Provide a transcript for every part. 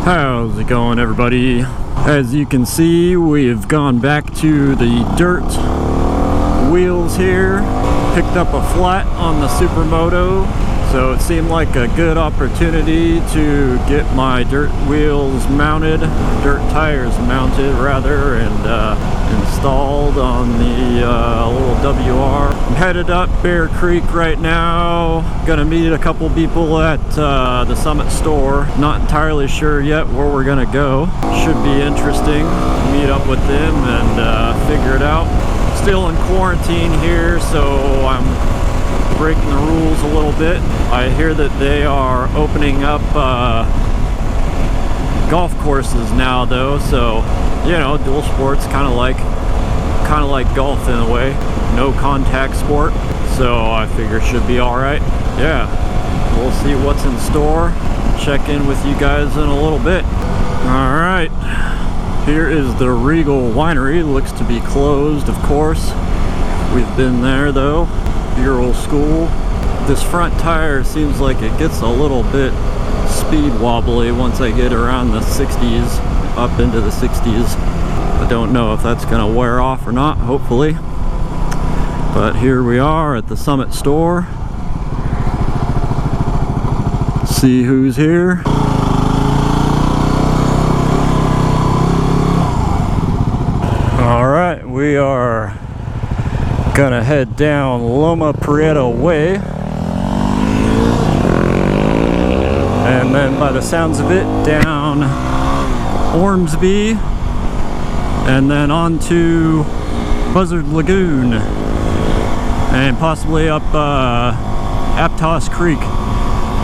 How's it going, everybody? As you can see, we've gone back to the dirt wheels here. Picked up a flat on the Supermoto, so it seemed like a good opportunity to get my dirt wheels mounted, dirt tires mounted rather, and installed on the little WR. I'm headed up Bear Creek right now. Gonna meet a couple people at the Summit store. Not entirely sure yet where we're gonna go. Should be interesting. Meet up with them and figure it out. Still in quarantine here, so I'm breaking the rules a little bit. I hear that they are opening up golf courses now though, so you know, dual sports, kind of like golf in a way. No contact sport, so I figure it should be all right. Yeah, we'll see what's in store. Check in with you guys in a little bit. All right, here is the Regal Winery. Looks to be closed, of course. We've been there though. Your old school. This front tire seems like it gets a little bit speed wobbly once I get around the 60s, up into the 60s. I don't know if that's gonna wear off or not, hopefully. But here we are at the Summit store. See who's here. All right, we are gonna head down Loma Prieta Way, and then by the sounds of it down Ormsby, and then on to Buzzard Lagoon, and possibly up Aptos Creek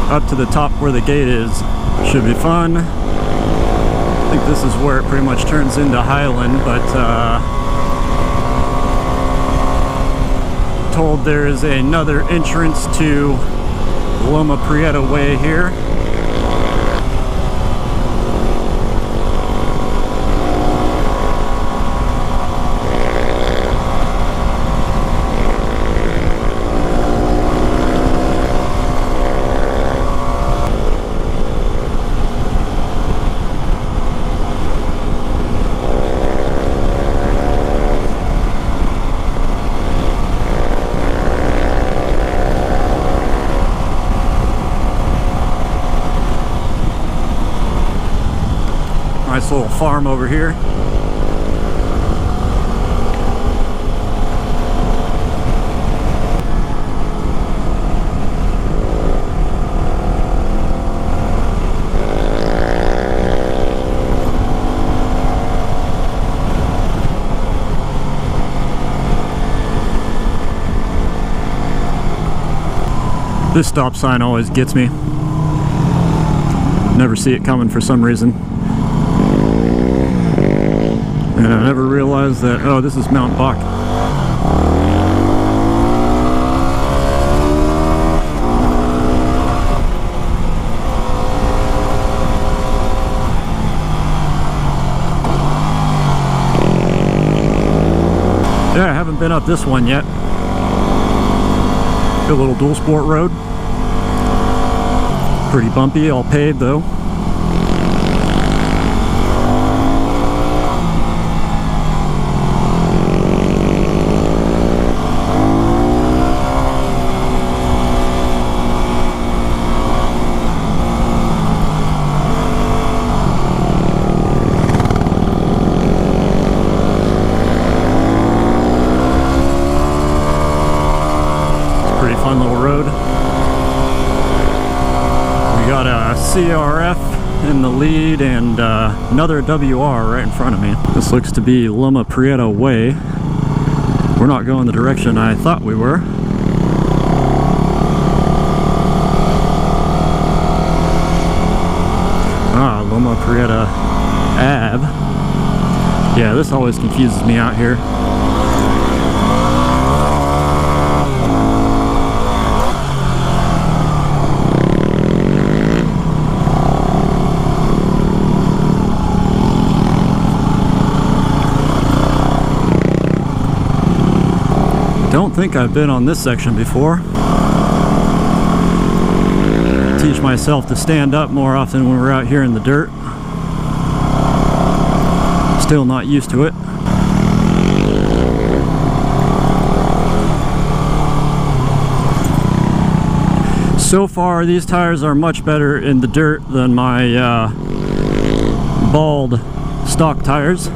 up to the top where the gate is. Should be fun. I think this is where it pretty much turns into Highland, but told there is another entrance to Loma Prieta Way here. Nice little farm over here. This stop sign always gets me. Never see it coming for some reason. And I never realized that, oh, this is Mount Bach. Yeah, I haven't been up this one yet. Good little dual sport road. Pretty bumpy, all paved though. Fun little road. We got a CRF in the lead and another WR right in front of me. This looks to be Loma Prieta Way. We're not going the direction I thought we were. Ah, Loma Prieta Ave. Yeah, this always confuses me out here. Don't think I've been on this section before. Teach myself to stand up more often when we're out here in the dirt. Still not used to it. So far, these tires are much better in the dirt than my bald stock tires.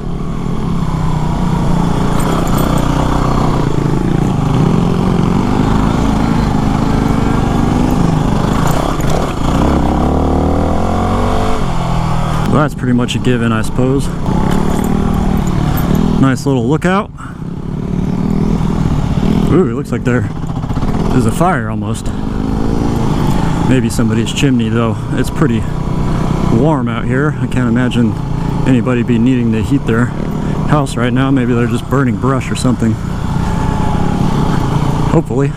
Well, that's pretty much a given, I suppose. Nice little lookout. Ooh, it looks like there's a fire almost. Maybe somebody's chimney though. It's pretty warm out here. I can't imagine anybody be needing to heat their house right now. Maybe they're just burning brush or something. Hopefully.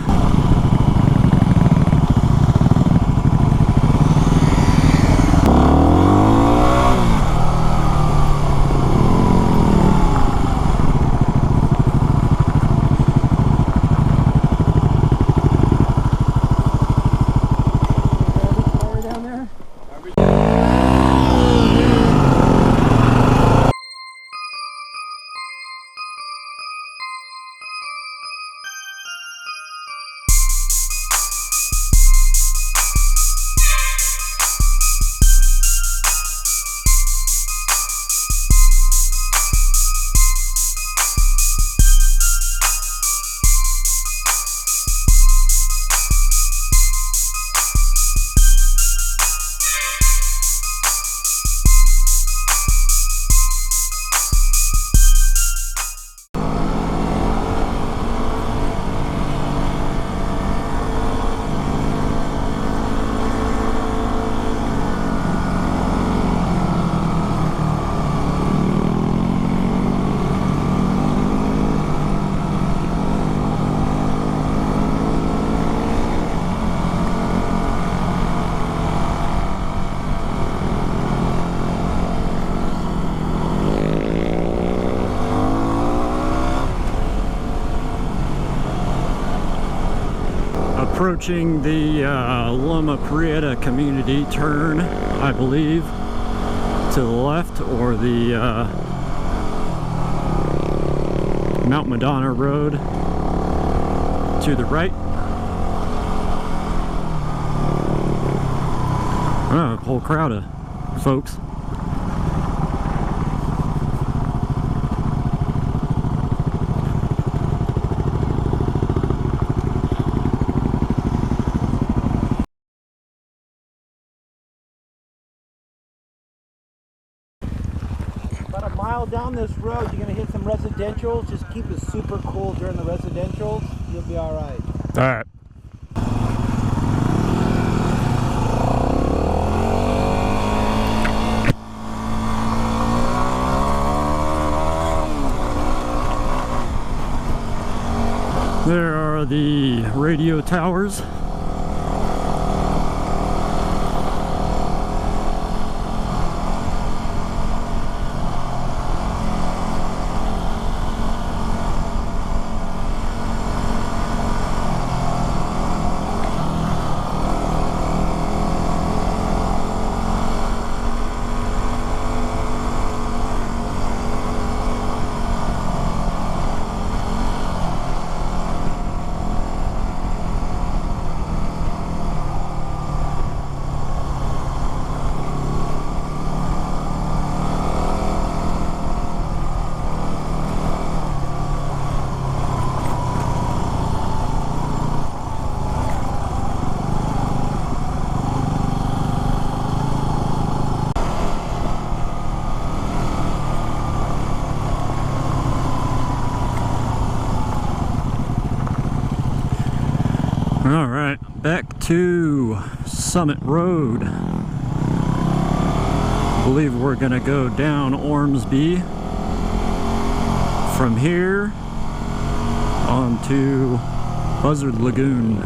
Approaching the Loma Prieta community turn, I believe, to the left, or the Mount Madonna Road to the right. Oh, a whole crowd of folks. About a mile down this road, you're going to hit some residentials. Just keep it super cool during the residentials. You'll be all right. All right. There are the radio towers. All right, back to Summit Road. I believe we're gonna go down Ormsby from here onto Buzzard Lagoon.